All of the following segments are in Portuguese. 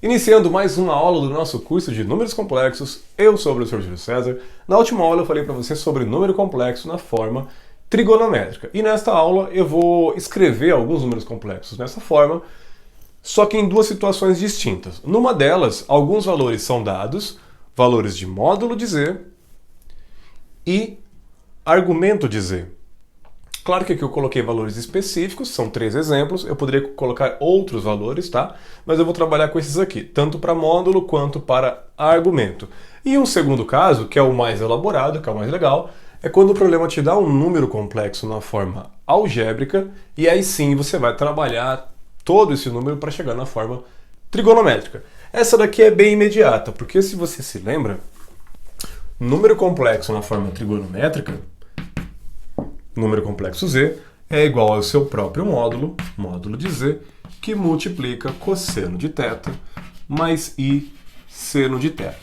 Iniciando mais uma aula do nosso curso de números complexos, eu sou o professor Júlio César. Na última aula eu falei para você sobre número complexo na forma trigonométrica. E nesta aula eu vou escrever alguns números complexos nessa forma, só que em duas situações distintas. Numa delas, alguns valores são dados, valores de módulo de z e argumento de z. Claro que aqui eu coloquei valores específicos, são 3 exemplos, eu poderia colocar outros valores, tá? Mas eu vou trabalhar com esses aqui, tanto para módulo quanto para argumento. E um segundo caso, que é o mais elaborado, que é o mais legal, é quando o problema te dá um número complexo na forma algébrica, e aí sim você vai trabalhar todo esse número para chegar na forma trigonométrica. Essa daqui é bem imediata, porque se você se lembra, número complexo na forma trigonométrica, número complexo z, é igual ao seu próprio módulo, módulo de z, que multiplica cosseno de θ mais i seno de θ.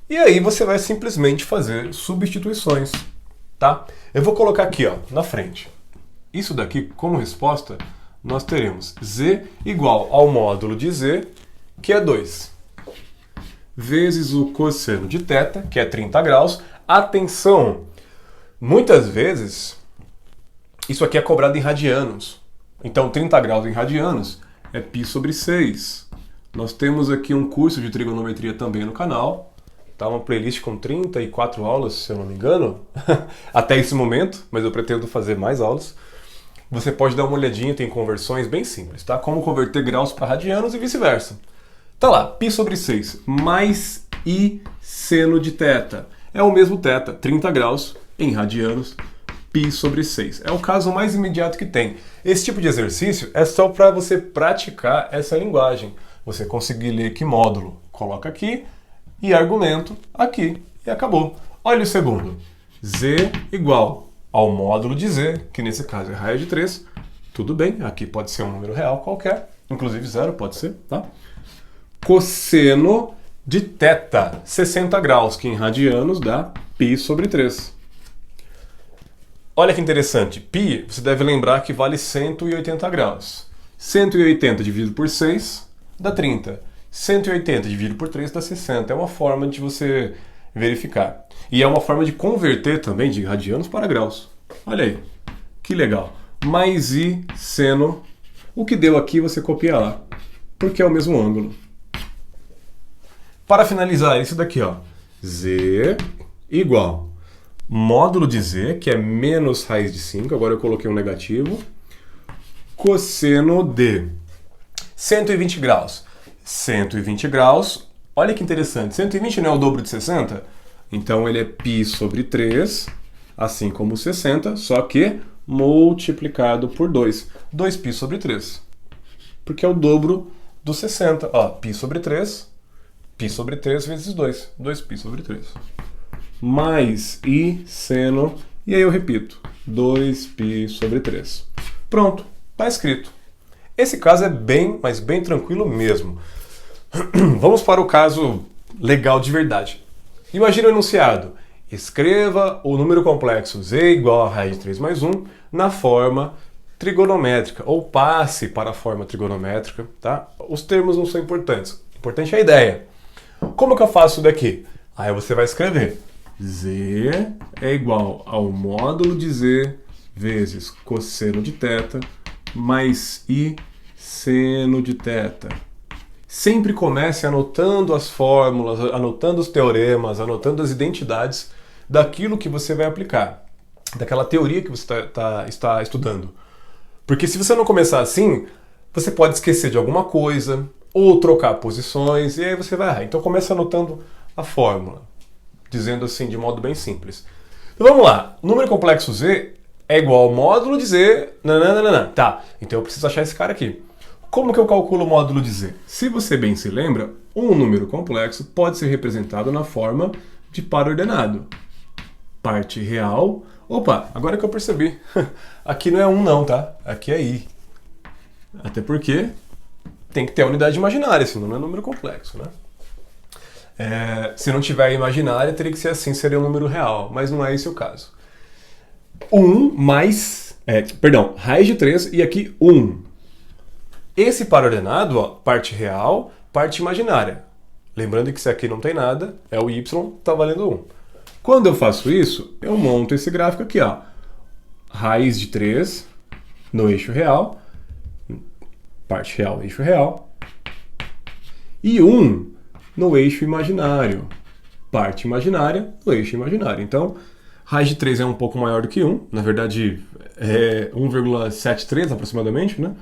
E aí você vai simplesmente fazer substituições, tá? Eu vou colocar aqui, ó, na frente. Isso daqui, como resposta, nós teremos z igual ao módulo de z, que é 2, vezes o cosseno de θ, que é 30 graus. Atenção! Muitas vezes, isso aqui é cobrado em radianos. Então, 30 graus em radianos é π sobre 6. Nós temos aqui um curso de trigonometria também no canal. Tá? Uma playlist com 34 aulas, se eu não me engano, até esse momento, mas eu pretendo fazer mais aulas. Você pode dar uma olhadinha, tem conversões bem simples, tá? Como converter graus para radianos e vice-versa. Tá lá, π sobre 6 mais i seno de θ. É o mesmo θ, 30 graus em radianos, π sobre 6. É o caso mais imediato que tem. Esse tipo de exercício é só para você praticar essa linguagem. Você conseguir ler que módulo, coloca aqui, e argumento aqui, e acabou. Olha o segundo. Z igual ao módulo de z, que nesse caso é raiz de 3. Tudo bem, aqui pode ser um número real qualquer, inclusive zero pode ser, tá? Cosseno de θ, 60 graus, que em radianos dá π sobre 3. Olha que interessante, π, você deve lembrar que vale 180 graus. 180 dividido por 6 dá 30. 180 dividido por 3 dá 60. É uma forma de você verificar. E é uma forma de converter também de radianos para graus. Olha aí, que legal. Mais i seno, o que deu aqui você copia lá, porque é o mesmo ângulo. Para finalizar, isso daqui, ó, z igual módulo de z, que é menos raiz de 5, agora eu coloquei um negativo, cosseno de 120 graus. 120 graus, olha que interessante, 120 não é o dobro de 60? Então ele é π sobre 3, assim como 60, só que multiplicado por 2. 2π sobre 3, porque é o dobro do 60. Ó, π sobre 3, π sobre 3 vezes 2, 2π sobre 3. Mais i seno, e aí eu repito, 2π sobre 3. Pronto, está escrito. Esse caso é bem, mas bem tranquilo mesmo. Vamos para o caso legal de verdade. Imagina o enunciado. Escreva o número complexo z igual a raiz de 3 mais 1 na forma trigonométrica, ou passe para a forma trigonométrica, tá? Os termos não são importantes. O importante é a ideia. Como que eu faço isso daqui? Aí você vai escrever z é igual ao módulo de z vezes cosseno de θ mais i seno de θ. Sempre comece anotando as fórmulas, anotando os teoremas, anotando as identidades daquilo que você vai aplicar, daquela teoria que você está estudando. Porque se você não começar assim, você pode esquecer de alguma coisa, ou trocar posições, e aí você vai errar. Então comece anotando a fórmula, dizendo assim de modo bem simples. Então vamos lá, o número complexo z é igual ao módulo de z, nananana. Tá, então eu preciso achar esse cara aqui. Como que eu calculo o módulo de z? Se você bem se lembra, um número complexo pode ser representado na forma de par ordenado. Parte real... Opa, agora que eu percebi. Aqui não é 1 não, tá? Aqui é i. Até porque tem que ter a unidade imaginária, senão não é número complexo, né? Se não tiver imaginária, teria que ser assim, seria um número real. Mas não é esse o caso. 1 mais... raiz de 3 e aqui 1. Esse par ordenado, ó, parte real, parte imaginária. Lembrando que se aqui não tem nada, é o y, está valendo 1. Quando eu faço isso, eu monto esse gráfico aqui, ó. Raiz de 3 no eixo real, parte real, eixo real, e 1 no eixo imaginário, parte imaginária no eixo imaginário. Então, raiz de 3 é um pouco maior do que 1, na verdade é 1,73 aproximadamente, né?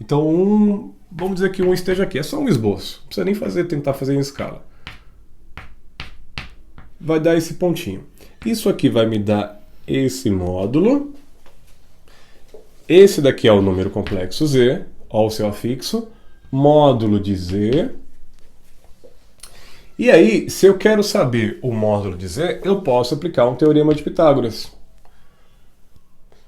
Então, vamos dizer que 1 esteja aqui, é só um esboço, não precisa nem tentar fazer em escala. Vai dar esse pontinho. Isso aqui vai me dar esse módulo. Esse daqui é o número complexo z, ó o seu afixo, módulo de z. E aí, se eu quero saber o módulo de z, eu posso aplicar um teorema de Pitágoras.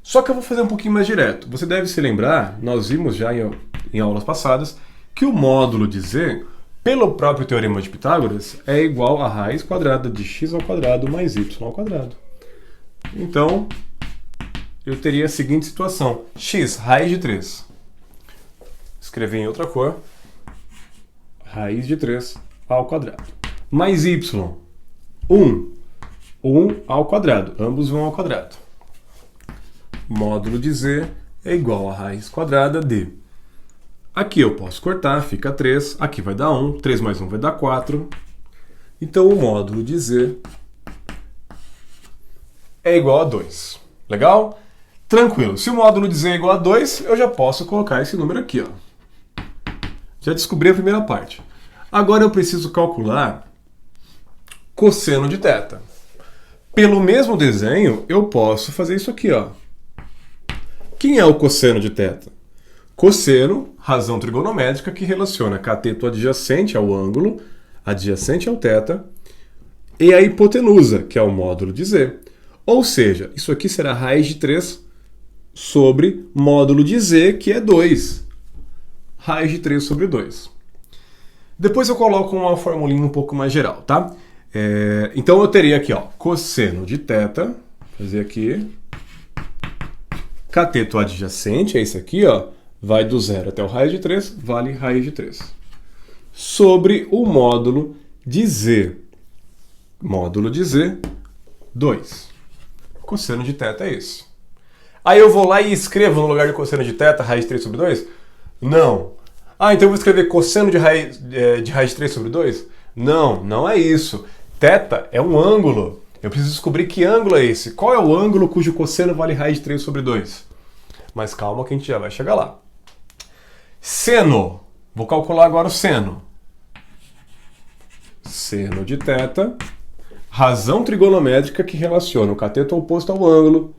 Só que eu vou fazer um pouquinho mais direto. Você deve se lembrar, nós vimos já em aulas passadas, que o módulo de z, pelo próprio teorema de Pitágoras, é igual a raiz quadrada de x ao quadrado mais y ao quadrado. Então, eu teria a seguinte situação. X, raiz de 3. Escrevi em outra cor. Raiz de 3 ao quadrado. Mais y. 1. 1 ao quadrado. Ambos vão ao quadrado. Módulo de z é igual a raiz quadrada de... Aqui eu posso cortar, fica 3. Aqui vai dar 1. 3 mais 1 vai dar 4. Então, o módulo de z é igual a 2. Legal? Tranquilo. Se o módulo de z é igual a 2, eu já posso colocar esse número aqui, ó. Já descobri a primeira parte. Agora eu preciso calcular cosseno de θ. Pelo mesmo desenho, eu posso fazer isso aqui, ó. Quem é o cosseno de θ? Cosseno, razão trigonométrica que relaciona cateto adjacente ao ângulo, adjacente ao θ, e a hipotenusa, que é o módulo de z. Ou seja, isso aqui será raiz de 3 sobre módulo de z, que é 2. Raiz de 3 sobre 2. Depois eu coloco uma formulinha um pouco mais geral, tá? Então eu teria aqui, ó, cosseno de θ, fazer aqui, cateto adjacente, é esse aqui, ó, vai do 0 até o raiz de 3, vale raiz de 3. Sobre o módulo de z. Módulo de z, 2. Cosseno de θ é esse. Aí eu vou lá e escrevo no lugar de cosseno de θ, raiz de 3 sobre 2? Não. Ah, então eu vou escrever cosseno de raiz de 3 sobre 2? Não, não é isso. Θ é um ângulo. Eu preciso descobrir que ângulo é esse. Qual é o ângulo cujo cosseno vale raiz de 3 sobre 2? Mas calma que a gente já vai chegar lá. Seno. Vou calcular agora o seno. Seno de θ. Razão trigonométrica que relaciona o cateto oposto ao ângulo,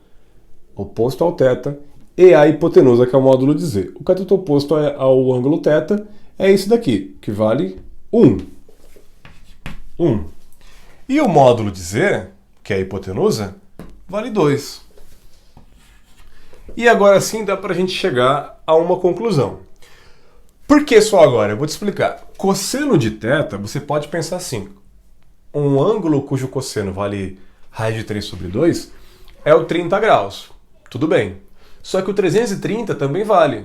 oposto ao θ, e a hipotenusa, que é o módulo de z. O cateto oposto ao ângulo θ é esse daqui, que vale 1. 1. E o módulo de z, que é a hipotenusa, vale 2. E agora sim dá para a gente chegar a uma conclusão. Por que só agora? Eu vou te explicar. Cosseno de θ, você pode pensar assim. Um ângulo cujo cosseno vale raiz de 3 sobre 2 é o 30 graus. Tudo bem. Só que o 330 também vale.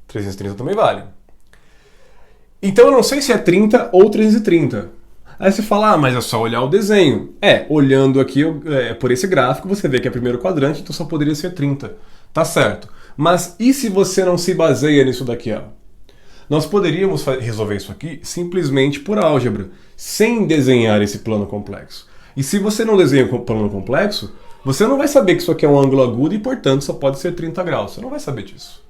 330 também vale. Então eu não sei se é 30 ou 330. Aí você fala, mas é só olhar o desenho. Olhando aqui por esse gráfico, você vê que é primeiro quadrante, então só poderia ser 30. Tá certo. Mas e se você não se baseia nisso daqui, ó? Nós poderíamos resolver isso aqui simplesmente por álgebra, sem desenhar esse plano complexo. E se você não desenha o plano complexo, você não vai saber que isso aqui é um ângulo agudo e, portanto, só pode ser 30 graus. Você não vai saber disso.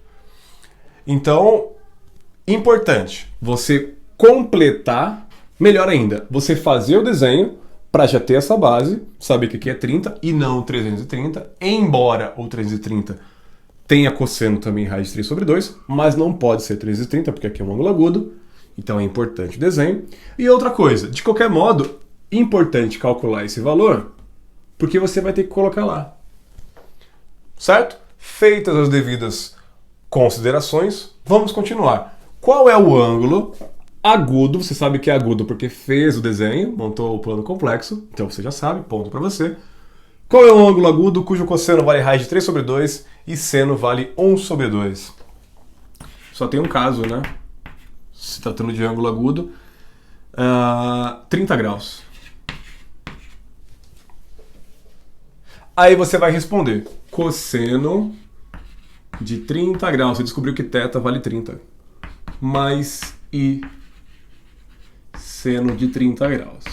Então, importante, você completar, melhor ainda, você fazer o desenho para já ter essa base, saber que aqui é 30 e não 330, embora o 330 tenha cosseno também raiz de 3 sobre 2, mas não pode ser 330, porque aqui é um ângulo agudo, então é importante o desenho. E outra coisa, de qualquer modo, importante calcular esse valor, porque você vai ter que colocar lá. Certo? Feitas as devidas considerações, vamos continuar. Qual é o ângulo agudo? Você sabe que é agudo porque fez o desenho, montou o plano complexo, então você já sabe, ponto para você. Qual é o ângulo agudo cujo cosseno vale raiz de 3 sobre 2 e seno vale 1 sobre 2? Só tem um caso, né? se tratando de ângulo agudo, 30 graus. Aí você vai responder cosseno de 30 graus. Você descobriu que θ vale 30. Mais I seno de 30 graus.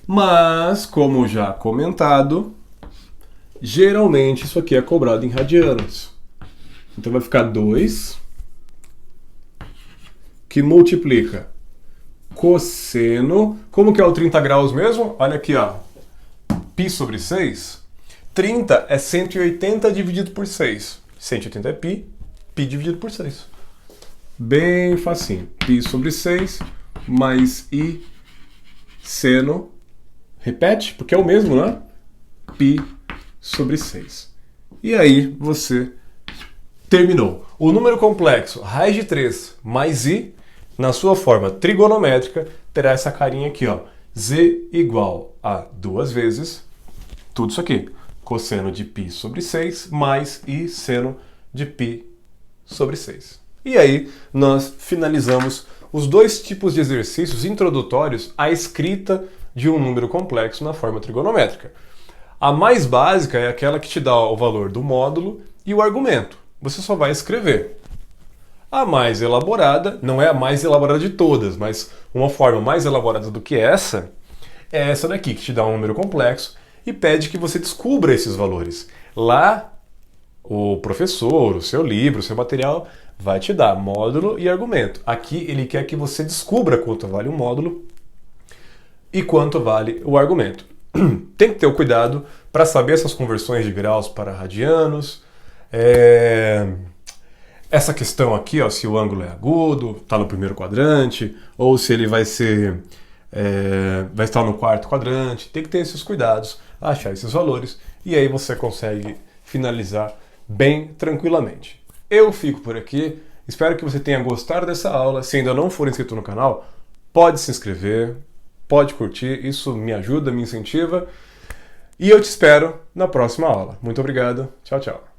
Mas, como já comentado, geralmente isso aqui é cobrado em radianos. Então vai ficar 2 que multiplica cosseno. Como que é o 30 graus mesmo? Olha aqui, ó. Π sobre 6. 30 é 180 dividido por 6. 180 é π, π dividido por 6. Bem facinho. Π sobre 6 mais I seno. Repete, porque é o mesmo, né? Π sobre 6. E aí você terminou. O número complexo raiz de 3 mais I, na sua forma trigonométrica, terá essa carinha aqui, ó. Z igual a 2 vezes tudo isso aqui. Cosseno de π sobre 6 mais I seno de π sobre 6. E aí nós finalizamos os dois tipos de exercícios introdutórios à escrita de um número complexo na forma trigonométrica. A mais básica é aquela que te dá o valor do módulo e o argumento. Você só vai escrever. A mais elaborada, não é a mais elaborada de todas, mas uma forma mais elaborada do que essa, é essa daqui, que te dá um número complexo e pede que você descubra esses valores. Lá, o professor, o seu livro, o seu material, vai te dar módulo e argumento. Aqui ele quer que você descubra quanto vale o módulo e quanto vale o argumento. Tem que ter o cuidado para saber essas conversões de graus para radianos. Essa questão aqui, ó, se o ângulo é agudo, está no primeiro quadrante, ou se ele vai ser vai estar no quarto quadrante. Tem que ter esses cuidados, achar esses valores, e aí você consegue finalizar bem tranquilamente. Eu fico por aqui, espero que você tenha gostado dessa aula. Se ainda não for inscrito no canal, pode se inscrever, pode curtir, isso me ajuda, me incentiva, e eu te espero na próxima aula. Muito obrigado, tchau, tchau.